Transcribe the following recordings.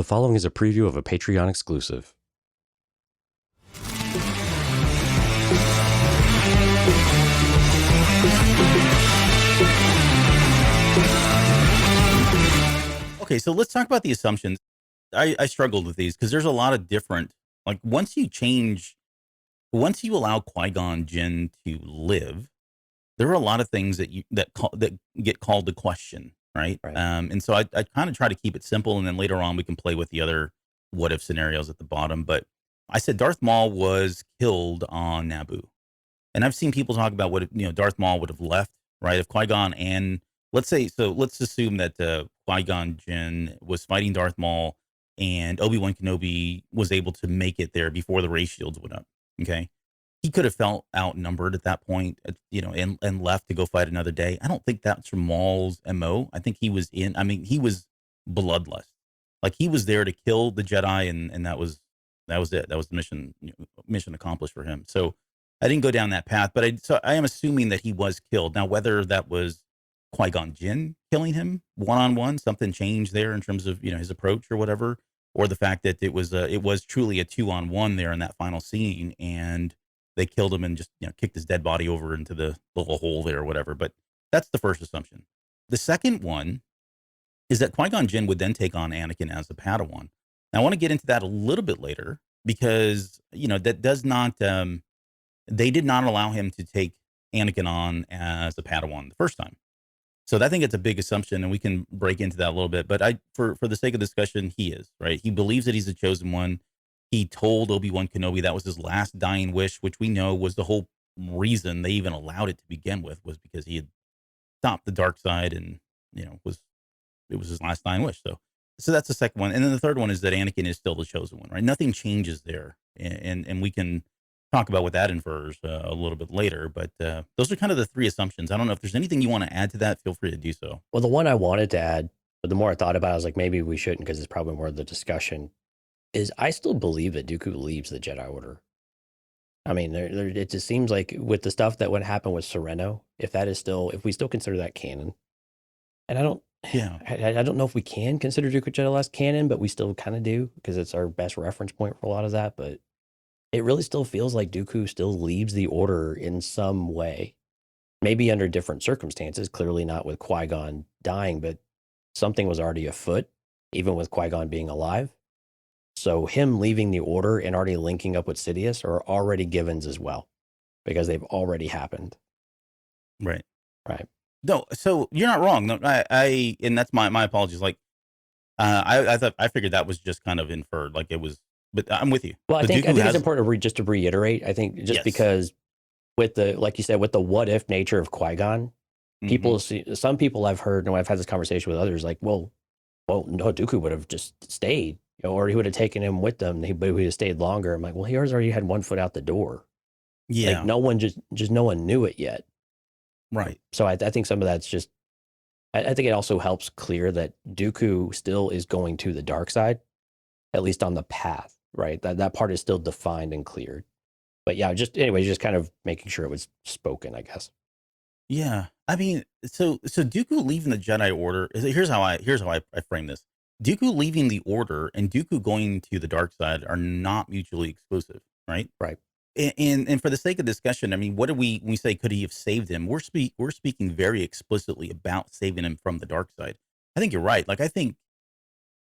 The following is a preview of a Patreon exclusive. Okay, so let's talk about the assumptions. I struggled with these because there's a lot of different, like once you allow Qui-Gon Jinn to live, there are a lot of things that get called to question, right? Right. And so I kind of try to keep it simple, and then later on we can play with the other what if scenarios at the bottom. But I said Darth Maul was killed on Naboo, and I've seen people talk about what Darth Maul would have left, right? If Qui-Gon and let's assume that Qui-Gon Jinn was fighting Darth Maul, and Obi-Wan Kenobi was able to make it there before the ray shields went up. Okay, he could have felt outnumbered at that point, and left to go fight another day. I don't think that's from Maul's MO. I think he was he was bloodlust. Like he was there to kill the Jedi, and that was it. That was the mission accomplished for him. So I didn't go down that path, but I am assuming that he was killed. Now, whether that was Qui-Gon Jinn killing him one-on-one, something changed there in terms of his approach or whatever, or the fact that it was truly a 2-on-1 there in that final scene, and they killed him and just kicked his dead body over into the little hole there or whatever. But that's the first assumption. The second one is that Qui-Gon Jinn would then take on Anakin as a Padawan. Now, I want to get into that a little bit later because that does not they did not allow him to take Anakin on as a Padawan the first time. So I think it's a big assumption, and we can break into that a little bit. But for the sake of discussion, he is, right? He believes that he's the chosen one. He told Obi-Wan Kenobi that was his last dying wish, which we know was the whole reason they even allowed it to begin with, was because he had stopped the dark side, and it was his last dying wish. So that's the second one. And then the third one is that Anakin is still the chosen one, right? Nothing changes there. And we can talk about what that infers a little bit later. But those are kind of the three assumptions. I don't know if there's anything you want to add to that. Feel free to do so. Well, the one I wanted to add, but the more I thought about it, I was like, maybe we shouldn't because it's probably more of the discussion, is I still believe that Dooku leaves the Jedi Order. I mean, it just seems like with the stuff that would happen with Sereno, if we still consider that canon, and I don't know if we can consider Dooku Jedi Last canon, but we still kind of do because it's our best reference point for a lot of that. But it really still feels like Dooku still leaves the Order in some way, maybe under different circumstances. Clearly not with Qui-Gon dying, but something was already afoot, even with Qui-Gon being alive. So him leaving the Order and already linking up with Sidious are already givens as well, because they've already happened. Right. Right. No, so you're not wrong. No, I and that's my apologies. Like, I figured that was just kind of inferred, like it was. But I'm with you. Well, I But think Dooku it's important to just to reiterate. I think just Yes. because with the, like you said, with the what if nature of Qui-Gon, some people I've heard, and I've had this conversation with others, like, well, no, Dooku would have just stayed, or he would have taken him with them, but he would have stayed longer. I'm like, well, he already had one foot out the door. Yeah. Like no one no one knew it yet. Right. So I think some of that's just, I think it also helps clear that Dooku still is going to the dark side, at least on the path, right? That part is still defined and cleared. But yeah, just kind of making sure it was spoken, I guess. Yeah. I mean, so Dooku leaving the Jedi Order, here's how I frame this. Dooku leaving the Order and Dooku going to the dark side are not mutually exclusive, right? Right. And for the sake of discussion, I mean, what do we say? Could he have saved him? We're speaking very explicitly about saving him from the dark side. I think you're right. Like, I think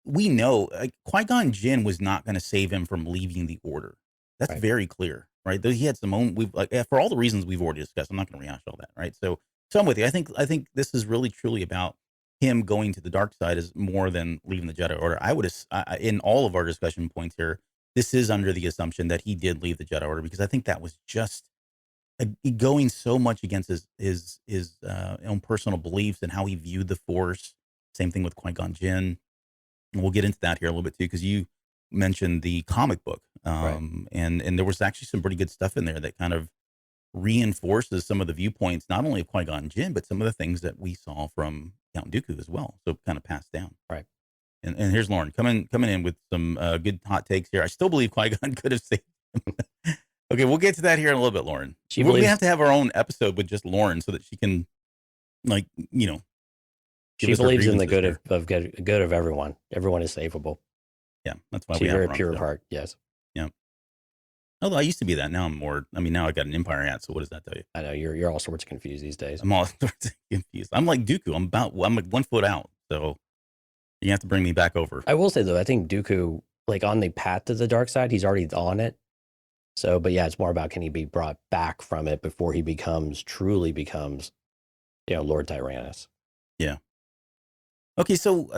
we know, like, Qui-Gon Jinn was not going to save him from leaving the Order. That's Right. very clear, right? Though he had some own, for all the reasons we've already discussed. I'm not going to rehash all that, right? So I'm with you. I think this is really truly about him going to the dark side is more than leaving the Jedi Order. In all of our discussion points here, this is under the assumption that he did leave the Jedi Order, because I think that was just going so much against his own personal beliefs and how he viewed the Force. Same thing with Qui-Gon Jinn. And we'll get into that here a little bit too, because you mentioned the comic book, Right. and there was actually some pretty good stuff in there that kind of reinforces some of the viewpoints, not only of Qui-Gon Jinn, but some of the things that we saw from Count Dooku as well. So kind of passed down. Right. And here's Lauren coming in with some good hot takes here. I still believe Qui-Gon could have saved him. Okay, we'll get to that here in a little bit, Lauren. We have to have our own episode with just Lauren so that she can, like, she believes in the good of everyone. Everyone is savable. Yeah, that's why So we you're have very her on pure the of show. heart. Yes. Yeah. Although I used to be that. Now I'm more. I mean, now I got an Empire hat. So what does that tell you? I know you're all sorts of confused these days. I'm all sorts of confused. I'm like Dooku. I'm like 1 foot out. So you have to bring me back over. I will say though, I think Dooku, like on the path to the dark side, he's already on it. So, but yeah, it's more about can he be brought back from it before he truly becomes, Lord Tyrannus. Yeah. Okay, so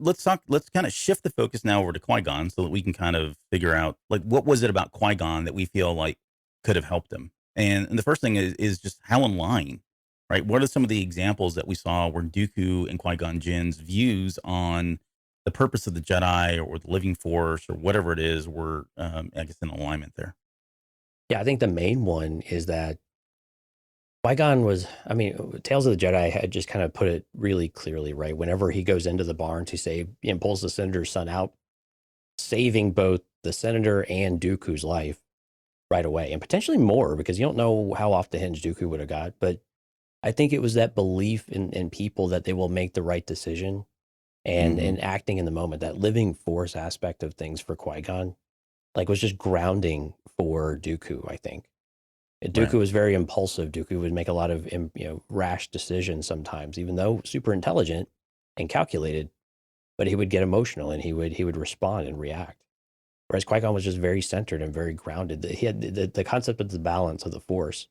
let's talk. Let's kind of shift the focus now over to Qui-Gon, so that we can kind of figure out like what was it about Qui-Gon that we feel like could have helped him. And the first thing is just how in line, right? What are some of the examples that we saw where Dooku and Qui-Gon Jinn's views on the purpose of the Jedi or the living force or whatever it is were, I guess, in alignment there. Yeah, I think the main one is that Qui-Gon was, I mean, Tales of the Jedi had just kind of put it really clearly, right? Whenever he goes into the barn to save and pulls the senator's son out, saving both the senator and Dooku's life right away, and potentially more because you don't know how off the hinge Dooku would have got. But I think it was that belief in people that they will make the right decision Hmm. and acting in the moment, that living force aspect of things for Qui-Gon, like was just grounding for Dooku, I think. Right. Dooku was very impulsive. Dooku would make a lot of rash decisions sometimes, even though super intelligent and calculated. But he would get emotional and he would respond and react. Whereas Qui-Gon was just very centered and very grounded. He had the concept of the balance of the Force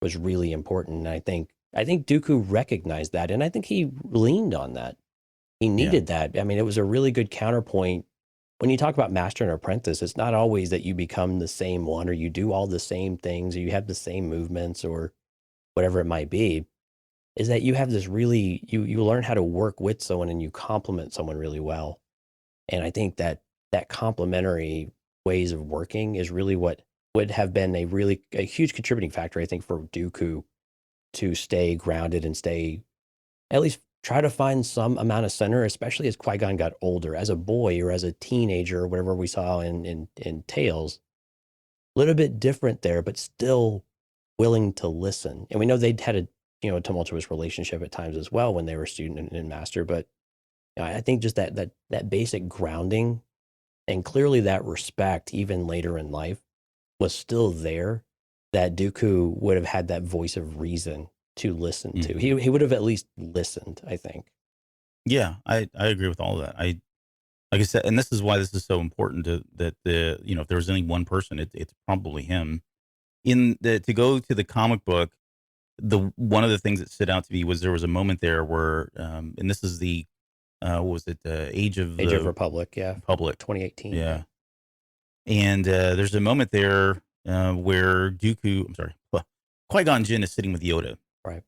was really important. And I think Dooku recognized that, and I think he leaned on that. He Yeah. needed that. I mean, it was a really good counterpoint. When you talk about master and apprentice, it's not always that you become the same one or you do all the same things or you have the same movements or whatever it might be. Is that you have this really you learn how to work with someone and you complement someone really well. And I think that complementary ways of working is really what would have been a huge contributing factor, I think, for Dooku to stay grounded and stay at least try to find some amount of center, especially as Qui-Gon got older, as a boy or as a teenager, or whatever we saw in Tales. A little bit different there, but still willing to listen. And we know they'd had a tumultuous relationship at times as well when they were student and master. But I think just that basic grounding and clearly that respect, even later in life, was still there. That Dooku would have had that voice of reason to listen to. Hmm. He would have at least listened, I think. Yeah, I agree with all of that. Like I said, and this is why this is so important to that if there was any one person, it's probably him. In the to go to the comic book, the one of the things that stood out to me was there was a moment there where, and this is the what was it, Age of Age of the Republic, yeah, Republic, 2018, yeah, yeah. And there's a moment there where Dooku, I'm sorry, Qui Gon Jinn is sitting with Yoda, right.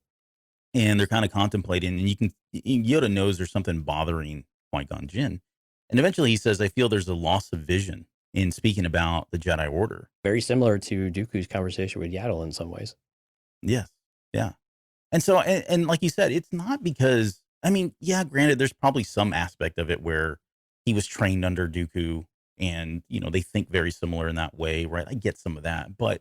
and they're kind of contemplating, and Yoda knows there's something bothering Qui Gon Jinn, and eventually he says, "I feel there's a loss of vision." In speaking about the Jedi Order. Very similar to Dooku's conversation with Yaddle in some ways. Yes. Yeah. And so, and like you said, it's not because, I mean, yeah, granted, there's probably some aspect of it where he was trained under Dooku and, they think very similar in that way, right? I get some of that. But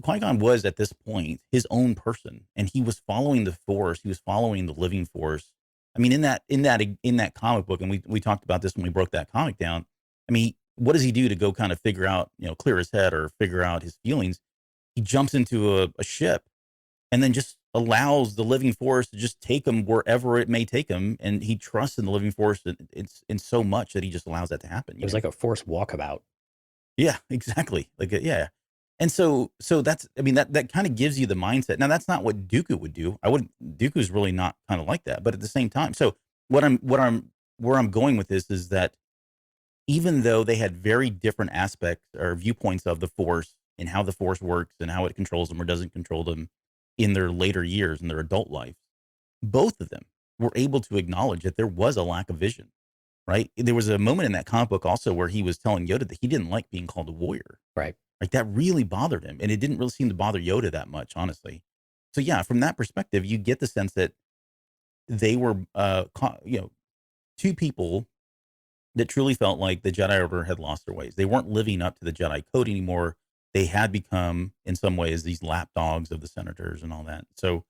Qui-Gon was at this point his own person and he was following the Force. He was following the living Force. I mean, in that comic book, and we talked about this when we broke that comic down. I mean, what does he do to go kind of figure out, clear his head or figure out his feelings? He jumps into a ship and then just allows the living force to just take him wherever it may take him. And he trusts in the living force it's in so much that he just allows that to happen, It was like a forced walkabout. Yeah, exactly. Like, yeah. And so that's, I mean, that kind of gives you the mindset. Now, that's not what Dooku would do. Dooku's really not kind of like that. But at the same time, so where I'm going with this is that even though they had very different aspects or viewpoints of the force and how the force works and how it controls them or doesn't control them in their later years in their adult life, both of them were able to acknowledge that there was a lack of vision, right? There was a moment in that comic book also where he was telling Yoda that he didn't like being called a warrior. Right. Like that really bothered him. And it didn't really seem to bother Yoda that much, honestly. So yeah, from that perspective, you get the sense that they were, two people that truly felt like the Jedi Order had lost their ways. They weren't living up to the Jedi code anymore. They had become, in some ways, these lapdogs of the senators and all that. So,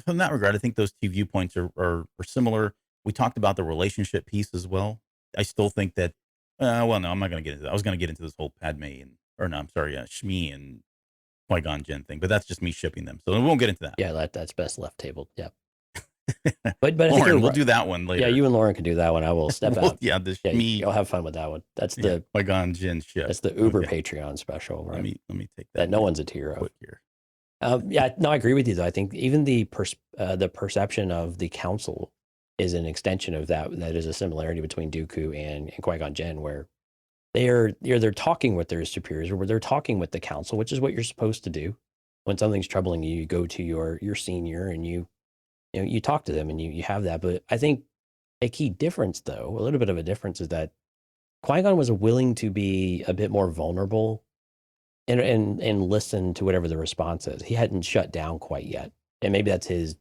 from that regard, I think those two viewpoints are similar. We talked about the relationship piece as well. I still think that Well, no, I'm not gonna get into that. I was gonna get into this whole Padme or no, I'm sorry, Shmi and Qui-Gon Jinn thing, but that's just me shipping them, so we won't get into that. Yeah, that's best left tabled. Yeah, but I think you're Lauren, we'll right. do that one Yeah, later. you and Lauren can do that one. I will step Well, out. yeah, the Yeah, Shmi, you'll have fun with that one. yeah, Qui-Gon Jinn ship. That's the Uber Okay, Patreon special, let right? me take That that no down one's a tier of. quick here. Yeah, no, I agree with you though. I think even the perception of the council is an extension of that. That is a similarity between Dooku and Qui-Gon Jinn, where they're talking with their superiors, or where they're talking with the council, which is what you're supposed to do. When something's troubling you, you go to your senior and you talk to them and you have that. But I think a key difference, though, a little bit of a difference, is that Qui-Gon was willing to be a bit more vulnerable and listen to whatever the response is. He hadn't shut down quite yet. And maybe that's his,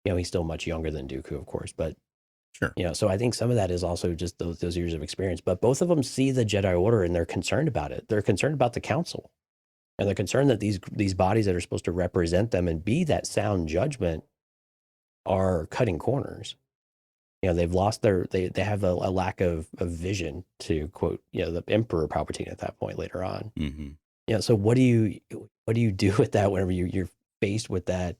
he's still much younger than Dooku, of course, but Sure. so I think some of that is also just those years of experience. But both of them see the Jedi Order and they're concerned about it. They're concerned about the council. And they're concerned that these bodies that are supposed to represent them and be that sound judgment are cutting corners. They've lost they have a lack of vision, to quote, the Emperor Palpatine at that point later on. Mm-hmm. So what do you do with that whenever you're faced with that?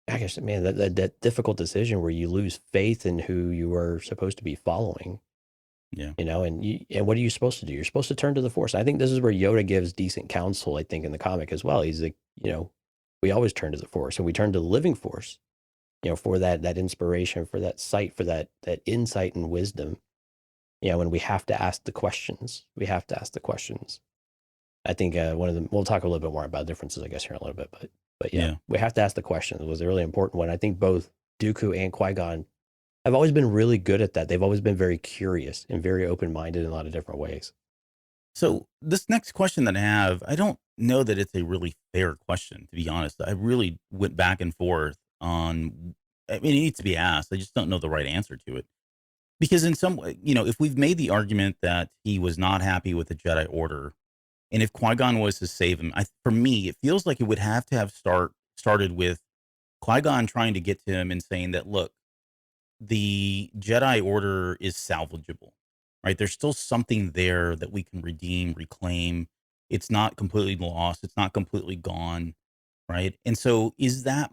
I guess, man, that difficult decision where you lose faith in who you are supposed to be following. Yeah. And what are you supposed to do? You're supposed to turn to the Force. I think this is where Yoda gives decent counsel, I think, in the comic as well. He's like, we always turn to the Force, and we turn to the living Force, for that inspiration, for that sight, for that insight and wisdom. When we have to ask the questions, I think one of them. We'll talk a little bit more about differences, I guess, here in a little bit, but yeah, we have to ask the questions. It was a really important one. I think both Dooku and Qui-Gon have always been really good at that. They've always been very curious and very open-minded in a lot of different ways. So this next question that I have, I don't know that it's a really fair question, to be honest. I really went back and forth on. I mean, it needs to be asked. I just don't know the right answer to it. Because in some way, if we've made the argument that he was not happy with the Jedi Order, and if Qui-Gon was to save him, for me, it feels like it would have to have started with Qui-Gon trying to get to him and saying that, look, the Jedi Order is salvageable, right? There's still something there that we can redeem, reclaim. It's not completely lost. It's not completely gone, right? And so, is that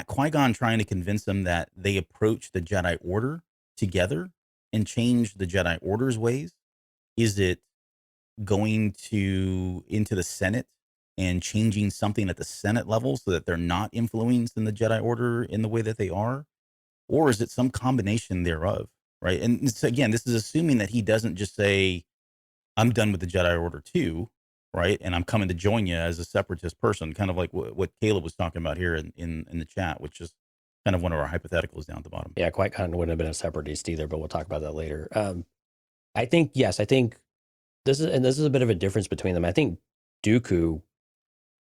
Qui-Gon trying to convince them that they approach the Jedi Order together and change the Jedi Order's ways? Is it going into the Senate and changing something at the Senate level so that they're not influenced in the Jedi Order in the way that they are? Or is it some combination thereof? Right. And again, this is assuming that he doesn't just say, I'm done with the Jedi Order too, right? And I'm coming to join you as a separatist person, kind of like what Caleb was talking about here in the chat, which is kind of one of our hypotheticals down at the bottom. Yeah, Qui-Gon wouldn't have been a separatist either, but we'll talk about that later. I think, yes, I think this is a bit of a difference between them. I think Dooku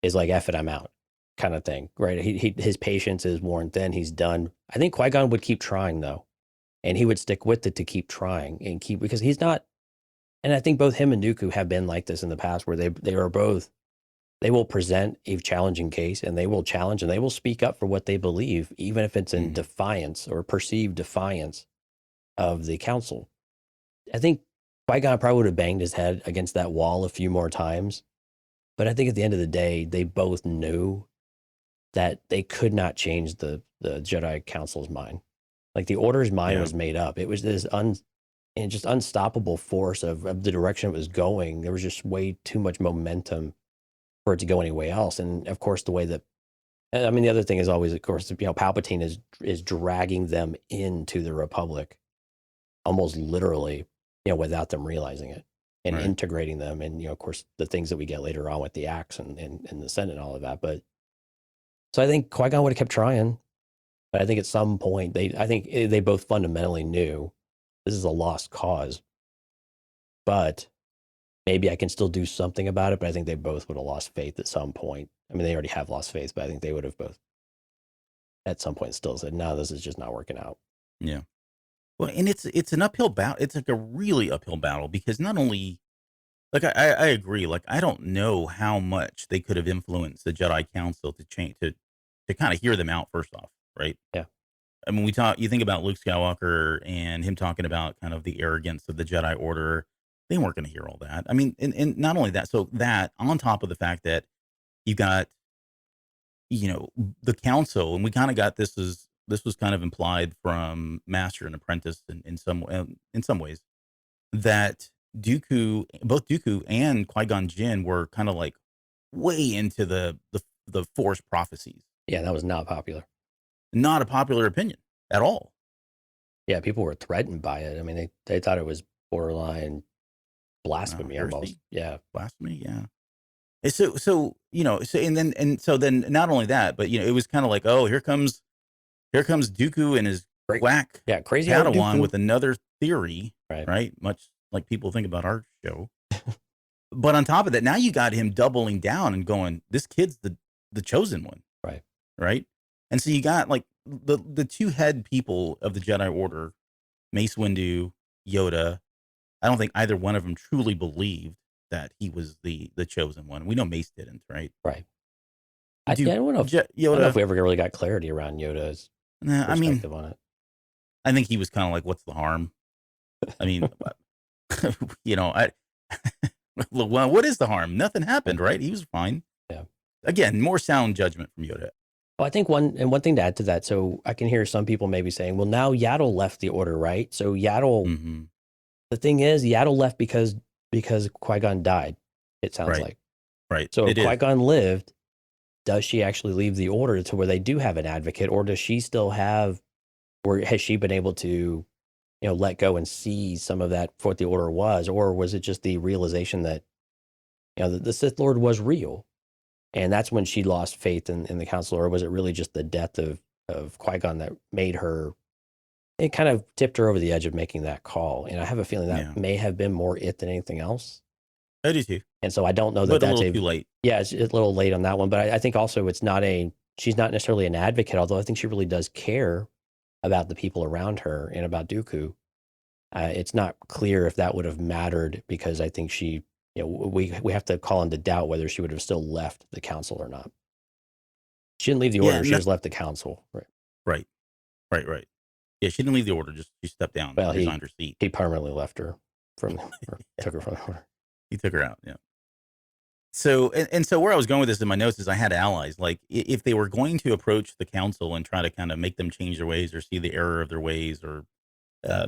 is like, F it, I'm out kind of thing, right? His patience is worn thin. He's done. I think Qui-Gon would keep trying though. And he would stick with it to keep trying because he's not. And I think both him and Dooku have been like this in the past, where they are both. They will present a challenging case, and they will challenge, and they will speak up for what they believe, even if it's in defiance or perceived defiance of the council. I think Qui-Gon probably would have banged his head against that wall a few more times, but I think at the end of the day, they both knew that they could not change the Jedi Council's mind. Like the Order's mind was made up. It was this just unstoppable force of the direction it was going. There was just way too much momentum for it to go anywhere else. And of course, the other thing is always, of course, Palpatine is dragging them into the Republic, almost literally, without them realizing it, and integrating them. And of course, the things that we get later on with the Acts and the Senate and all of that. But so I think Qui-Gon would have kept trying. But I think at some point, they both fundamentally knew this is a lost cause. But maybe I can still do something about it. But I think they both would have lost faith at some point. I mean, they already have lost faith, but I think they would have both at some point still said, no, this is just not working out. Yeah. Well, and it's an uphill battle. It's like a really uphill battle because not only, like I agree, like I don't know how much they could have influenced the Jedi Council to change to kind of hear them out first off, right? Yeah. I mean, you think about Luke Skywalker and him talking about kind of the arrogance of the Jedi Order. They weren't going to hear all that. I mean, and not only that, so that on top of the fact that you got, you know, the council, and we kind of got this was kind of implied from Master and Apprentice in some ways that both Dooku and Qui-Gon Jinn were kind of like way into the Force prophecies. Yeah, that was not popular. Not a popular opinion at all. Yeah, people were threatened by it. I mean, they thought it was borderline blasphemy Heresy, almost. Yeah, blasphemy, yeah. And so you know, so then not only that, but you know, it was kind of like, oh, here comes Dooku and his great. quack Yeah, crazy old Padawan Dooku. with another theory, Right. right? Much like people think about our show. But on top of that, now you got him doubling down and going, this kid's the chosen one. Right. Right. And so you got like the two head people of the Jedi Order, Mace Windu, Yoda. I don't think either one of them truly believed that he was the chosen one. We know Mace didn't, right? Right. I don't know if Yoda. we ever really got clarity around Yoda's I mean, perspective on it. I think he was kind of like, "What's the harm?" I mean, you know, well, what is the harm? Nothing happened, right? He was fine. Yeah. Again, more sound judgment from Yoda. Well, I think one thing to add to that, so I can hear some people maybe saying, well, now Yaddle left the Order, right? So Yaddle, Mm-hmm. the thing is, Yaddle left because Qui-Gon died, it sounds Right. like. Right. So if Qui-Gon lived, does she actually leave the Order to where they do have an advocate, or does she still have, or has she been able to, you know, let go and see some of that for what the Order was, or was it just the realization that, you know, the Sith Lord was real? And that's when she lost faith in the council, or was it really just the death of Qui-Gon that made her, it kind of tipped her over the edge of making that call? And I have a feeling that may have been more it than anything else. I do too. And so I don't know that but that's a little too late. Yeah, it's a little late on that one. But I think also she's not necessarily an advocate, although I think she really does care about the people around her and about Dooku. It's not clear if that would have mattered, because I think she, you know, we have to call into doubt whether she would have still left the council or not. She didn't leave the Order; she just left the council. Right. Yeah, she didn't leave the Order; just she stepped down. Well, resigned her seat. He permanently left her took her from the Order. He took her out. Yeah. So and so where I was going with this in my notes is I had allies. Like if they were going to approach the council and try to kind of make them change their ways or see the error of their ways, or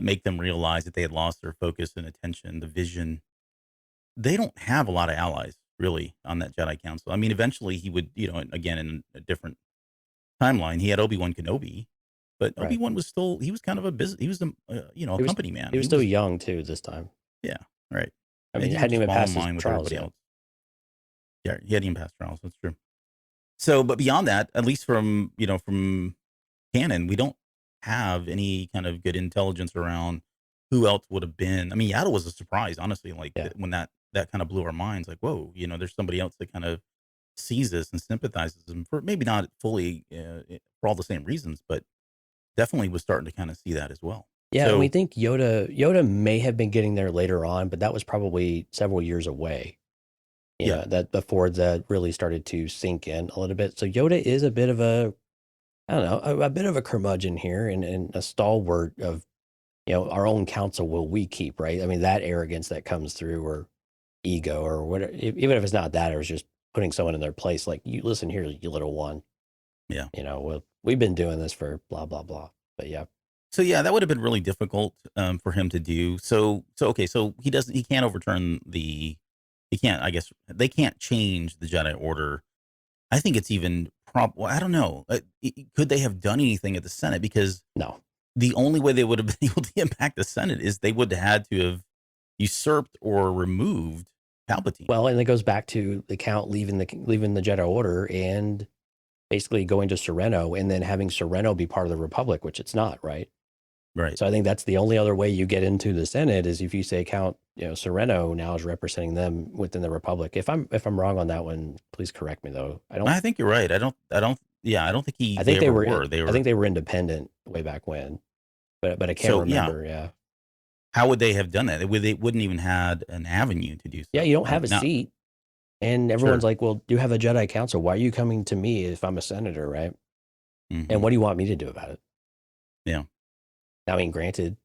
make them realize that they had lost their focus and attention, the vision, they don't have a lot of allies really on that Jedi Council. I mean, eventually he would, you know, again in a different timeline, he had Obi-Wan Kenobi, but Right. Obi-Wan was still, he was kind of he was a company man. He was still young too this time. Yeah, right. I mean, he hadn't even passed line his with trials everybody yet. else. Yeah, he hadn't even passed trials. That's true. So, but beyond that, at least from canon, we don't have any kind of good intelligence around who else would have been. I mean, Yaddle was a surprise, honestly. Like when that kind of blew our minds. Like, whoa, you know, there's somebody else that kind of sees this and sympathizes, and for maybe not fully for all the same reasons, but definitely was starting to kind of see that as well. Yeah, So, and we think Yoda may have been getting there later on, but that was probably several years away. Yeah, that before that really started to sink in a little bit. So Yoda is a bit of a, I don't know, a bit of a curmudgeon here, and a stalwart of, you know, our own counsel will we keep, right? I mean, that arrogance that comes through, or ego, or whatever, even if it's not that, or it's just putting someone in their place, like, you listen here, you little one. Yeah. You know, well, we've been doing this for blah, blah, blah. But yeah. So yeah, that would have been really difficult for him to do. So okay, so he can't overturn he can't, I guess they can't change the Jedi Order. I think it's even well, I don't know. Could they have done anything at the Senate? Because No. the only way they would have been able to impact the Senate is they would have had to have usurped or removed Palpatine. Well, and it goes back to the Count leaving the Jedi Order and basically going to Sereno, and then having Sereno be part of the Republic, which it's not, right? Right. So I think that's the only other way you get into the Senate, is if you say Count, you know, Sereno now is representing them within the Republic. If I'm wrong on that one, please correct me though. I think you're right. I don't think I think they were were. I think they were independent way back when, but I can't remember. Yeah. How would they have done that? They wouldn't even had an avenue to do so. Yeah, you don't have a seat, and everyone's like, "Well, you have a Jedi Council. Why are you coming to me if I'm a senator, right? Mm-hmm. And what do you want me to do about it?" Yeah. I mean, granted,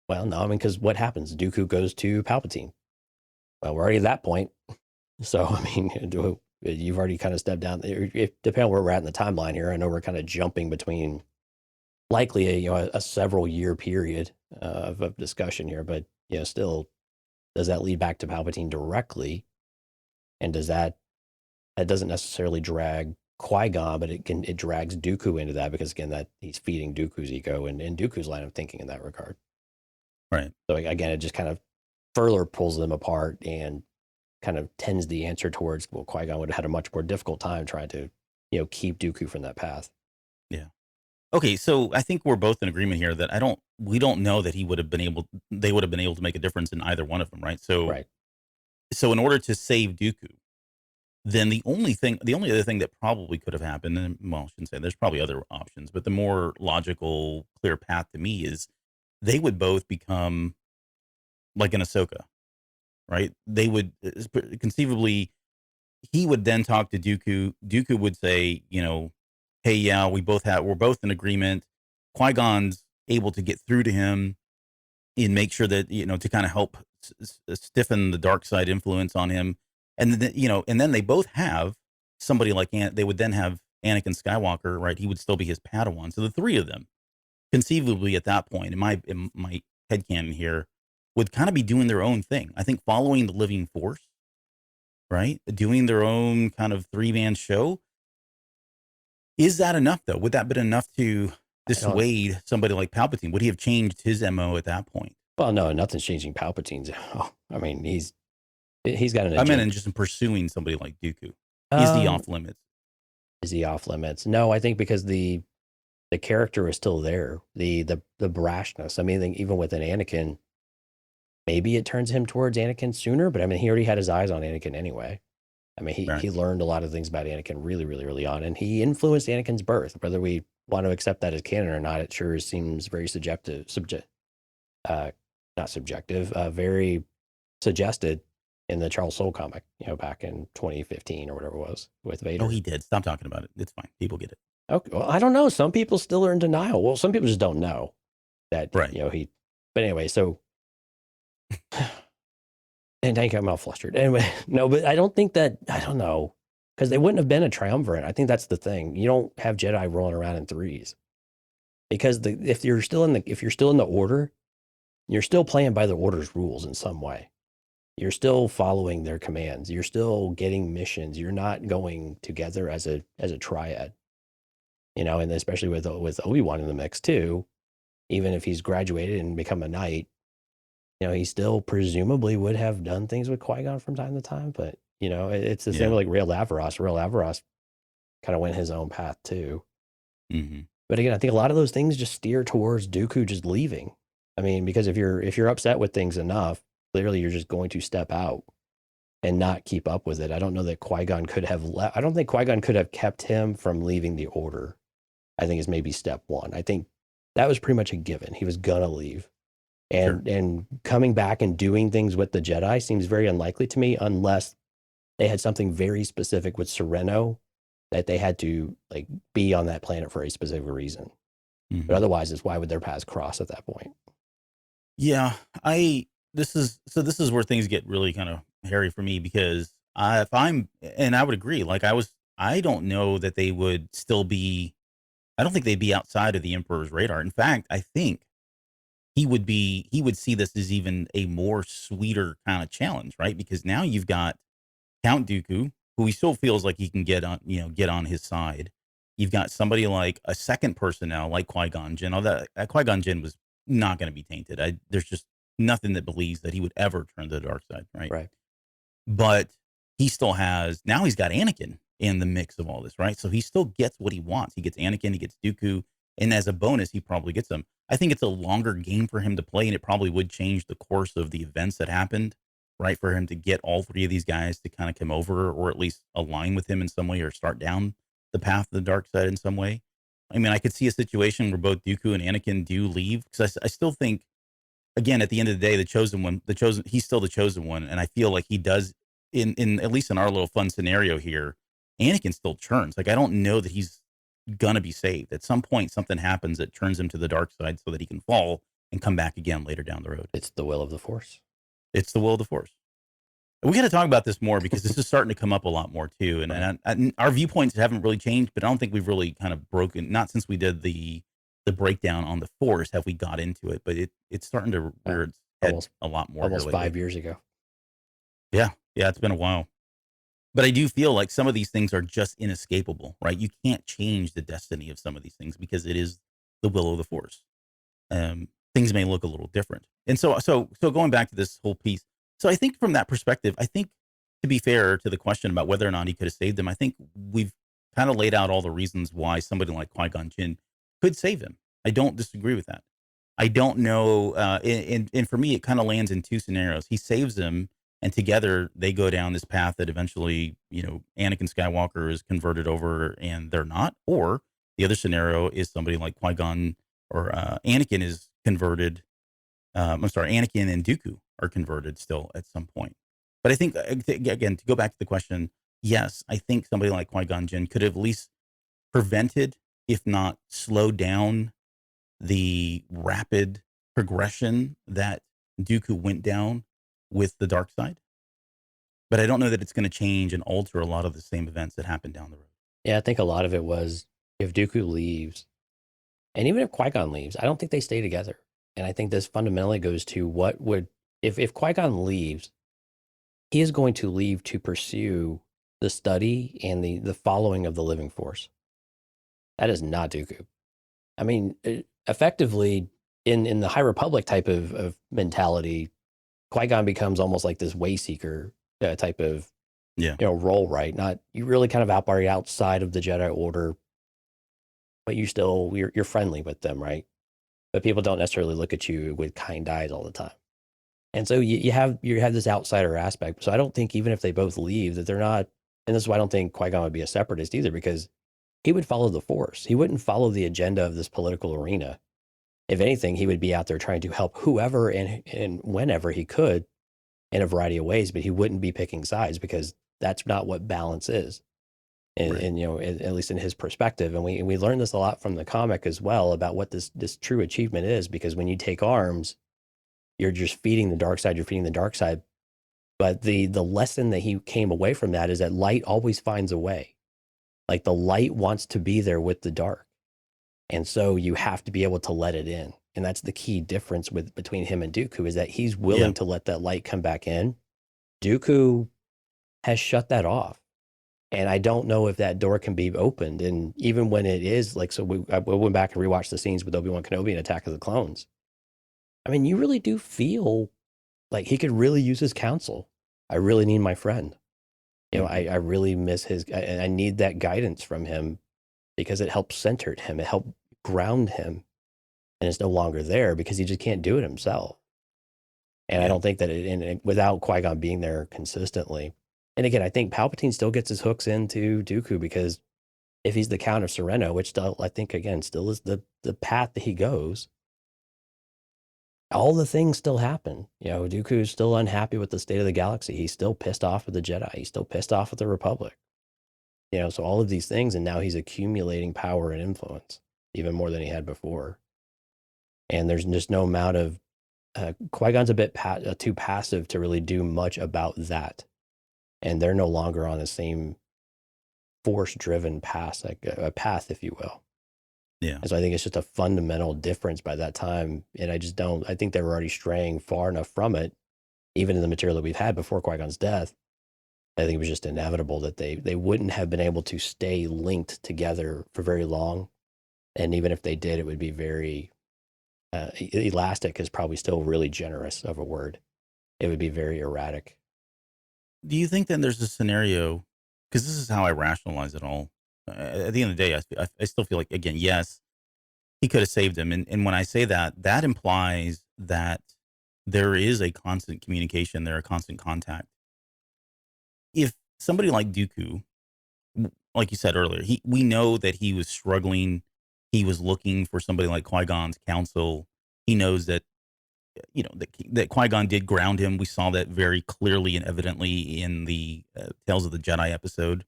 well, no, I mean, because what happens? Dooku goes to Palpatine. Well, we're already at that point. So, I mean, you've already kind of stepped down. Depending on where we're at in the timeline here, I know we're kind of jumping between likely a several year period of discussion here, but still, does that lead back to Palpatine directly? And that doesn't necessarily drag Qui-Gon, but it drags Dooku into that because again that he's feeding Dooku's ego and Dooku's line of thinking in that regard. Right. So again, it just kind of further pulls them apart and kind of tends the answer towards Qui-Gon would have had a much more difficult time trying to keep Dooku from that path. Yeah. Okay, so I think we're both in agreement here that we don't know that they would have been able to make a difference in either one of them, right? So Right. in order to save Dooku, then the only other thing that probably could have happened, and well, I shouldn't say there's probably other options, but the more logical, clear path to me is they would both become like an Ahsoka, right? They would conceivably he would then talk to Dooku. Dooku would say, hey, yeah, we're both in agreement. Qui-Gon's able to get through to him and make sure that, to kind of help stiffen the dark side influence on him. And then, and then they both have somebody like they would then have Anakin Skywalker, right? He would still be his Padawan. So the three of them, conceivably at that point, in my headcanon here, would kind of be doing their own thing. I think following the living force, right? Doing their own kind of three-man show. Is that enough, though? Would that have been enough to dissuade somebody like Palpatine? Would he have changed his MO at that point? Well, no, nothing's changing Palpatine's. I mean, he's got an agenda. I meant in pursuing somebody like Dooku. Is he off limits? Is he off limits? No, I think because the character is still there. The brashness. I mean, even with an Anakin, maybe it turns him towards Anakin sooner, but I mean, he already had his eyes on Anakin anyway. I mean, he learned a lot of things about Anakin really, really early on, and he influenced Anakin's birth. Whether we want to accept that as canon or not, it sure seems very not subjective, very suggested in the Charles Soule comic, back in 2015 or whatever it was with Vader. Oh, he did. Stop talking about it. It's fine. People get it. Okay. Well, I don't know. Some people still are in denial. Well, some people just don't know that, right. But anyway, so, and I got all flustered. Anyway, no, but I don't think that, I don't know, because they wouldn't have been a triumvirate. I think that's the thing. You don't have Jedi rolling around in threes, because if you're still in the order, you're still playing by the order's rules in some way. You're still following their commands. You're still getting missions. You're not going together as a triad. And especially with Obi-Wan in the mix too, even if he's graduated and become a knight, he still presumably would have done things with Qui-Gon from time to time. But it's the same with like Rael Averross. Rael Averross kind of went his own path too. Mm-hmm. But again, I think a lot of those things just steer towards Dooku just leaving. I mean, because if you're upset with things enough, clearly you're just going to step out and not keep up with it. I don't know that Qui-Gon could have left. I don't think Qui-Gon could have kept him from leaving the order. I think is maybe step one. I think that was pretty much a given. He was gonna leave. And coming back and doing things with the Jedi seems very unlikely to me, unless they had something very specific with Sereno that they had to like be on that planet for a specific reason. Mm-hmm. But otherwise, it's why would their paths cross at that point? Yeah, this is where things get really kind of hairy for me, because I would agree. Like I don't know that they would still be. I don't think they'd be outside of the Emperor's radar. In fact, I think he would see this as even a more sweeter kind of challenge, right? Because now you've got Count Dooku, who he still feels like he can get on his side. You've got somebody like a second person now, like Qui-Gon Jinn. Although Qui-Gon Jinn was not going to be tainted. There's just nothing that believes that he would ever turn to the dark side, right? Right. But he's got Anakin in the mix of all this, right? So he still gets what he wants. He gets Anakin, he gets Dooku, and as a bonus, he probably gets them. I think it's a longer game for him to play, and it probably would change the course of the events that happened, right? For him to get all three of these guys to kind of come over, or at least align with him in some way, or start down the path of the dark side in some way. I mean, I could see a situation where both Dooku and Anakin do leave, because I still think, again, at the end of the day, he's still the chosen one, and I feel like he does in at least in our little fun scenario here. Anakin still churns. Like, I don't know that he's gonna be saved. At some point, something happens that turns him to the dark side so that he can fall and come back again later down the road. It's the will of the Force. It's the will of the Force. We got to talk about this more because this is starting to come up a lot more too. And, Right. and our viewpoints haven't really changed, but I don't think we've really kind of broken. Not since we did the breakdown on the Force have we got into it, but it's starting to Uh, rear its head almost a lot more here almost lately. 5 years ago. Yeah, yeah, it's been a while. But I do feel like some of these things are just inescapable, right? You can't change the destiny of some of these things because it is the will of the Force. Things may look a little different. And so going back to this whole piece. So I think from that perspective, I think to be fair to the question about whether or not he could have saved him, I think we've kind of laid out all the reasons why somebody like Qui-Gon Jinn could save him. I don't disagree with that. I don't know. And for me, it kind of lands in two scenarios. He saves him, and together they go down this path that eventually, Anakin Skywalker is converted over and they're not. Or the other scenario is somebody like Qui-Gon or Anakin is converted. I'm sorry, Anakin and Dooku are converted still at some point. But I think, again, to go back to the question, yes, I think somebody like Qui-Gon Jinn could have at least prevented, if not slowed down, the rapid progression that Dooku went down with the dark side. But I don't know that it's going to change and alter a lot of the same events that happened down the road. Yeah, I think a lot of it was if Dooku leaves, and even if Qui-Gon leaves, I don't think they stay together. And I think this fundamentally goes to what would if Qui-Gon leaves, he is going to leave to pursue the study and the following of the living force. That is not Dooku. I mean, effectively, in the High Republic type of mentality, Qui-Gon becomes almost like this way seeker type of Yeah, role, right? Not you really kind of operate outside of the Jedi Order, but you're friendly with them, right? But people don't necessarily look at you with kind eyes all the time. And so you have this outsider aspect. So I don't think even if they both leave that they're not, and this is why I don't think Qui-Gon would be a separatist either, because he would follow the Force. He wouldn't follow the agenda of this political arena. If anything, he would be out there trying to help whoever and whenever he could in a variety of ways, but he wouldn't be picking sides because that's not what balance is. And, right. and at least in his perspective, and we learned this a lot from the comic as well about what this true achievement is. Because when you take arms, you're just feeding the dark side. You're feeding the dark side. But the lesson that he came away from that is that light always finds a way. Like the light wants to be there with the dark, and so you have to be able to let it in. And that's the key difference between him and Dooku is that he's Yeah, willing to let that light come back in. Dooku has shut that off. And I don't know if that door can be opened. And even when it is like, I went back and rewatched the scenes with Obi-Wan Kenobi and Attack of the Clones. I mean, you really do feel like he could really use his counsel. I really need my friend. I really miss and I need that guidance from him because it helped centered him. It helped ground him. And it's no longer there because he just can't do it himself. And I yeah, don't think that without Qui-Gon being there consistently. And again, I think Palpatine still gets his hooks into Dooku because if he's the Count of Sereno, which still, I think, again, still is the path that he goes, all the things still happen. Dooku is still unhappy with the state of the galaxy. He's still pissed off with the Jedi. He's still pissed off with the Republic. So all of these things, and now he's accumulating power and influence even more than he had before. And there's just no amount of Qui-Gon's a bit too passive to really do much about that. And they're no longer on the same force-driven path, like a path, if you will. yeah. And so I think it's just a fundamental difference by that time. And I think they were already straying far enough from it, even in the material that we've had before Qui-Gon's death. I think it was just inevitable that they wouldn't have been able to stay linked together for very long. And even if they did, it would be very elastic is probably still really generous of a word. It would be very erratic. Do you think then there's a scenario? Because this is how I rationalize it all. At the end of the day, I still feel like, again, yes, he could have saved him. And when I say that, that implies that there is a constant communication, there, a constant contact. If somebody like Dooku, like you said earlier, we know that he was struggling. He was looking for somebody like Qui-Gon's counsel. He knows that, that Qui-Gon did ground him. We saw that very clearly and evidently in the Tales of the Jedi episode.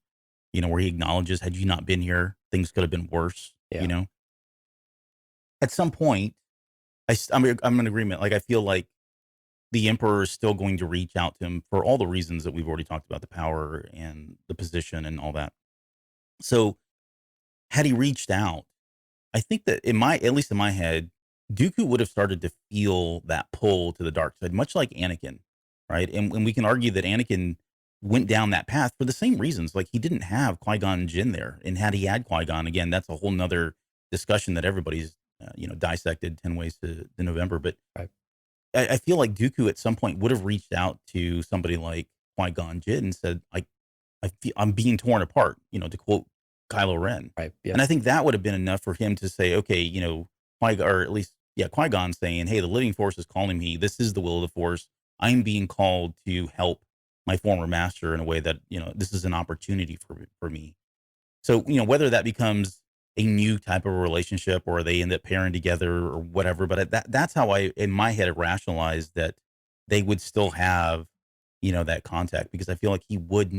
where he acknowledges, had you not been here, things could have been worse. Yeah. At some point, I'm in agreement. Like, I feel like the Emperor is still going to reach out to him for all the reasons that we've already talked about, the power and the position and all that. So had he reached out, I think that at least in my head, Dooku would have started to feel that pull to the dark side, much like Anakin, right? And we can argue that Anakin went down that path for the same reasons. Like, he didn't have Qui-Gon Jinn there. And had he had Qui-Gon, again, that's a whole nother discussion that everybody's, dissected 10 ways to November. But Right. I feel like Dooku at some point would have reached out to somebody like Qui-Gon Jinn and said, I'm being torn apart, to quote Kylo Ren. Right. Yeah. And I think that would have been enough for him to say, okay, or at least, Qui-Gon saying, hey, the living force is calling me. This is the will of the force. I'm being called to help my former master in a way that, this is an opportunity for me. So, whether that becomes a new type of relationship or they end up pairing together or whatever, but that's how I, in my head, rationalized that they would still have, that contact, because I feel like he would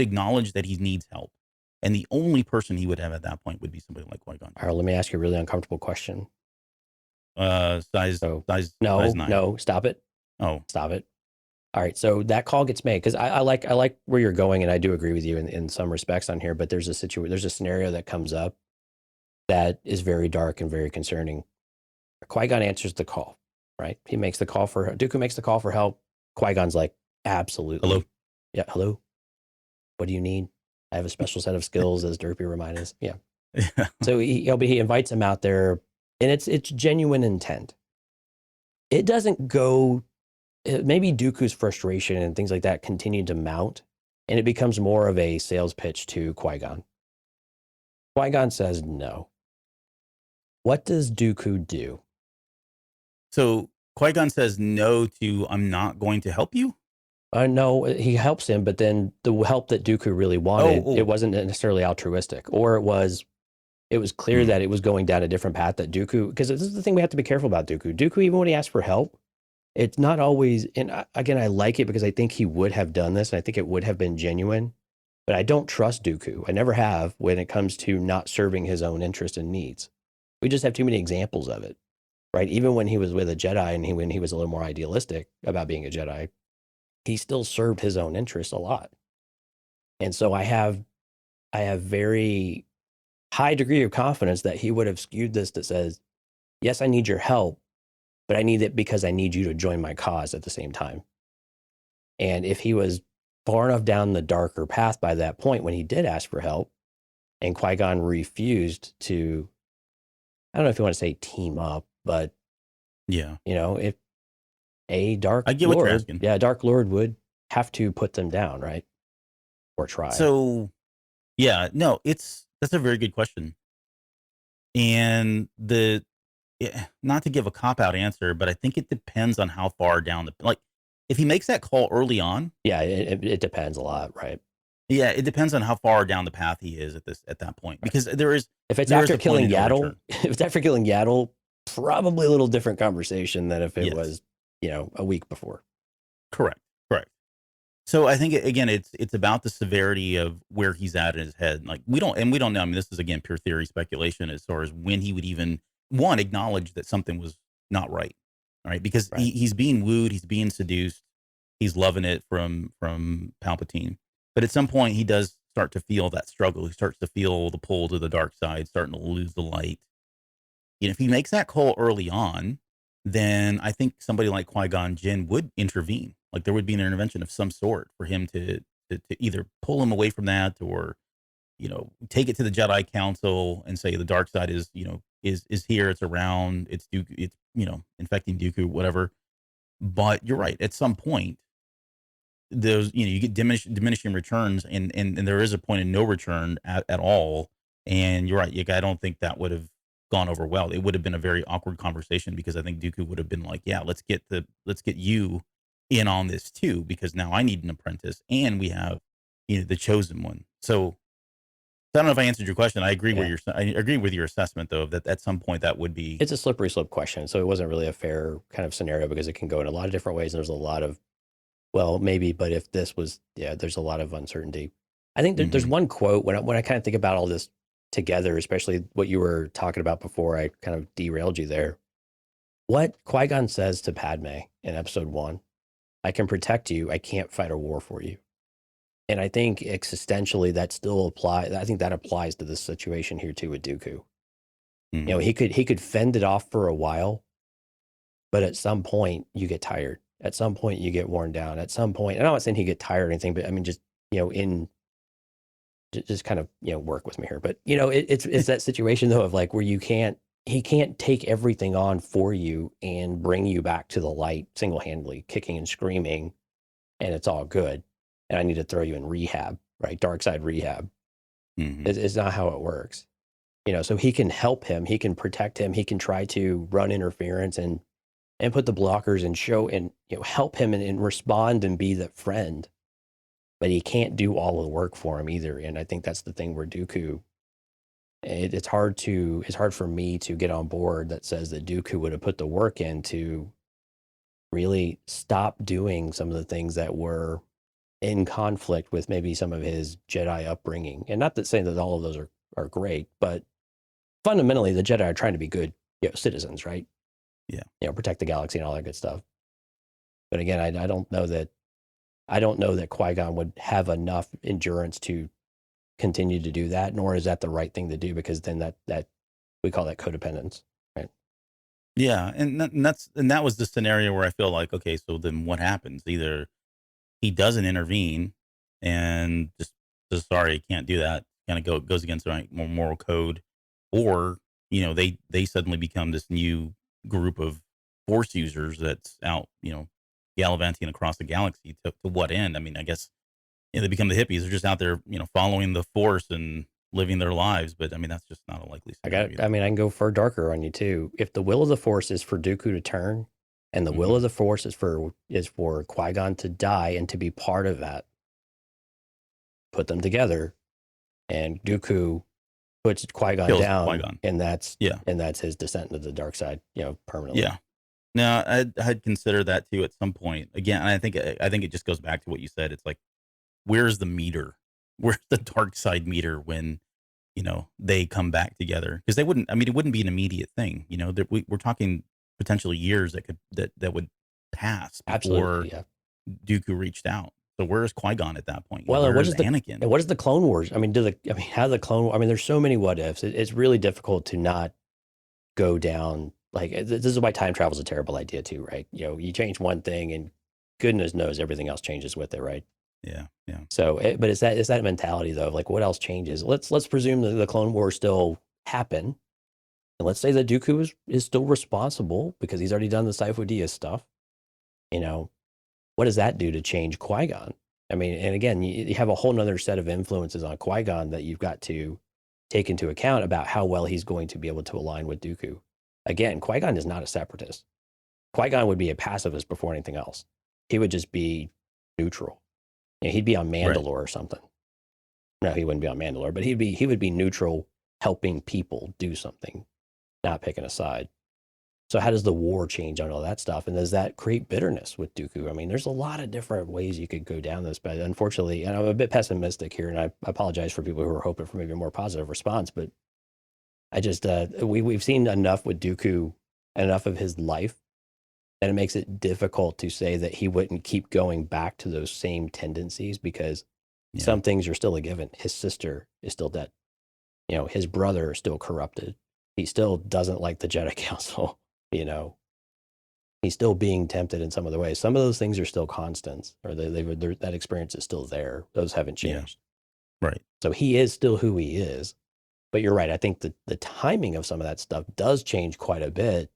acknowledge that he needs help. And the only person he would have at that point would be somebody like Qui-Gon. All right, let me ask you a really uncomfortable question. Size No, 9. no, stop it. Oh, Stop it. All right, so that call gets made because I like where you're going, and I do agree with you in some respects on here. But there's a scenario that comes up that is very dark and very concerning. Qui-Gon answers the call, right? He makes the call for Dooku makes the call for help. Qui-Gon's like, absolutely. hello. Yeah, hello. What do you need? I have a special set of skills, as Derpy reminded us. Yeah. So he invites him out there, and it's genuine intent. It doesn't go. Maybe Dooku's frustration and things like that continue to mount, and it becomes more of a sales pitch to Qui-Gon. Qui-Gon says no. What does Dooku do? So Qui-Gon says no to, I'm not going to help you? No, he helps him, but then the help that Dooku really wanted, Oh. it wasn't necessarily altruistic, or it was clear that it was going down a different path that Dooku, because this is the thing we have to be careful about Dooku. Dooku, even when he asks for help, it's not always, and again, I like it because I think he would have done this, and I think it would have been genuine, but I don't trust Dooku. I never have when it comes to not serving his own interests and needs. We just have too many examples of it, right? Even when he was with a Jedi and when he was a little more idealistic about being a Jedi, he still served his own interests a lot. And so I have very high degree of confidence that he would have skewed this that says, yes, I need your help, but I need it because I need you to join my cause at the same time. And if he was far enough down the darker path by that point when he did ask for help and Qui-Gon refused to, I don't know if you want to say team up, but yeah, if a Dark I get Lord, what you're asking. Yeah, Dark Lord would have to put them down, right? Or try. So, yeah, no, that's a very good question. And not to give a cop-out answer, but I think it depends on how far down if he makes that call early on. Yeah, it depends a lot, right? Yeah, it depends on how far down the path he is at that point. Because if it's after killing Yaddle, probably a little different conversation than if it was, a week before. Correct. So I think again, it's about the severity of where he's at in his head. Like we don't know. I mean, this is again pure theory speculation as far as when he would even acknowledge that something was not right. All right, because he's being wooed, he's being seduced, he's loving it from Palpatine. But at some point, he does start to feel that struggle. He starts to feel the pull to the dark side, starting to lose the light. If he makes that call early on, then I think somebody like Qui-Gon Jinn would intervene. Like there would be an intervention of some sort for him to either pull him away from that or, take it to the Jedi Council and say the dark side is here, it's around, it's Dooku, it's, infecting Dooku, whatever. But you're right. At some point, those, you get diminishing returns and there is a point of no return at all. And you're right. I don't think that would have gone over well. It would have been a very awkward conversation because I think Dooku would have been like, yeah, let's get you in on this too, because now I need an apprentice and we have, the chosen one. So I don't know if I answered your question. I agree I agree with your assessment though, that at some point that would be. It's a slippery slope question. So it wasn't really a fair kind of scenario because it can go in a lot of different ways. And there's a lot of, well, maybe, but if this was, there's a lot of uncertainty. I think there's Hmm. one quote when I kind of think about all this together, especially what you were talking about before I kind of derailed you there. What Qui-Gon says to Padme in episode 1, I can protect you, I can't fight a war for you. And I think existentially that still applies. I think that applies to this situation here too with Dooku. You know, Hmm. he could fend it off for a while, but at some point you get tired. At some point you get worn down. At some point, and I'm not saying he get tired or anything, but I mean just in just kind of work with me here. But it's that situation though of like where he can't take everything on for you and bring you back to the light single handedly, kicking and screaming, and it's all good. And I need to throw you in rehab, right? Dark side rehab. Hmm. It's not how it works. So he can help him, he can protect him, he can try to run interference and put the blockers and show and help him and respond and be that friend. But he can't do all the work for him either. And I think that's the thing where Dooku, it's hard for me to get on board that says that Dooku would have put the work in to really stop doing some of the things that were in conflict with maybe some of his Jedi upbringing. And not that saying that all of those are great, but fundamentally the Jedi are trying to be good citizens, right? Yeah. Protect the galaxy and all that good stuff. But again, I don't know that Qui-Gon would have enough endurance to continue to do that, nor is that the right thing to do because then that we call that codependence, right? Yeah, and that was the scenario where I feel like, okay, so then what happens? Either he doesn't intervene and just sorry, you can't do that. Kind of goes against the right moral code, or they suddenly become this new group of force users that's out gallivanting across the galaxy to what end? I mean, I guess they become the hippies. They're just out there following the force and living their lives. But I mean, that's just not a likely scenario I either. mean, I can go far darker on you too. If the will of the Force is for Dooku to turn, and the will Hmm. of the Force is for Qui-Gon to die and to be part of that, put them together, and Dooku puts Qui-Gon Kills Qui down, Gon. and Yeah, that's his descent into the dark side, permanently. yeah. Now, I'd consider that too at some point. Again, I think it just goes back to what you said. It's like, where's the meter? Where's the dark side meter when they come back together? Because they wouldn't. I mean, it wouldn't be an immediate thing. We're talking potentially years that would pass before Absolutely, yeah. Dooku reached out. So where's Qui Gon at that point? Well, Where's Anakin? what is the Clone Wars? I mean, how the Clone? I mean, there's so many what ifs. It's really difficult to not go down. Like this is why time travel is a terrible idea too, right? You change one thing, and goodness knows everything else changes with it, right? Yeah, yeah, So, but it's that mentality though of like what else changes? Let's presume that the Clone Wars still happen, and let's say that Dooku is still responsible because he's already done the Sifo Dyas stuff. You know, what does that do to change Qui-Gon? I mean, and again, you have a whole nother set of influences on Qui-Gon that you've got to take into account about how well he's going to be able to align with Dooku. Again, Qui-Gon is not a separatist. Qui-Gon would be a pacifist before anything else. He would just be neutral. He'd be on right. Mandalore or something. No, he wouldn't be on Mandalore, but he would be neutral, helping people do something, not picking a side. So how does the war change on all that stuff? And does that create bitterness with Dooku? I mean, there's a lot of different ways you could go down this, but unfortunately, and I'm a bit pessimistic here, and I apologize for people who are hoping for maybe a more positive response, but I just we've seen enough with Dooku, enough of his life, that it makes it difficult to say that he wouldn't keep going back to those same tendencies because Yeah, some things are still a given. His sister is still dead. His brother is still corrupted. He still doesn't like the Jedi Council. You know, he's still being tempted in some other ways. Some of those things are still constants, or that experience is still there. Those haven't yeah, changed. right. So he is still who he is. But you're right. I think the timing of some of that stuff does change quite a bit.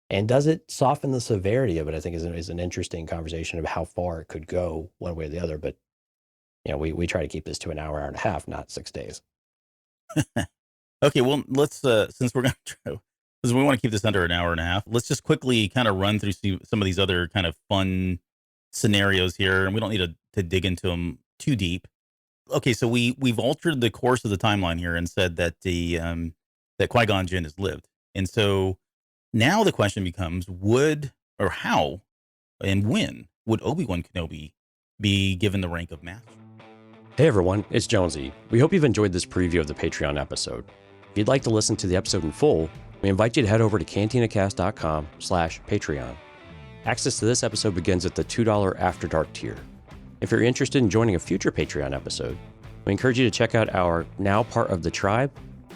And does it soften the severity of it? I think is an interesting conversation of how far it could go one way or the other. But we try to keep this to an hour, hour and a half, not 6 days. Okay, well, let's since we're gonna try, because we want to keep this under an hour and a half. Let's just quickly kind of run through some of these other kind of fun scenarios here, and we don't need to dig into them too deep. Okay, so we've altered the course of the timeline here and said that that Qui-Gon Jinn has lived, and so now the question becomes: would or how and when would Obi-Wan Kenobi be given the rank of master? Hey everyone, it's Jonesy. We hope you've enjoyed this preview of the Patreon episode. If you'd like to listen to the episode in full, we invite you to head over to cantinacast.com/Patreon. Access to this episode begins at the $2 After Dark tier. If you're interested in joining a future Patreon episode, we encourage you to check out our Now Part of the Tribe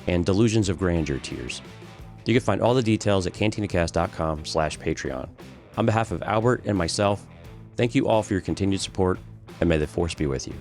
and Delusions of Grandeur tiers. You can find all the details at cantinacast.com/Patreon. On behalf of Albert and myself, thank you all for your continued support, and may the Force be with you.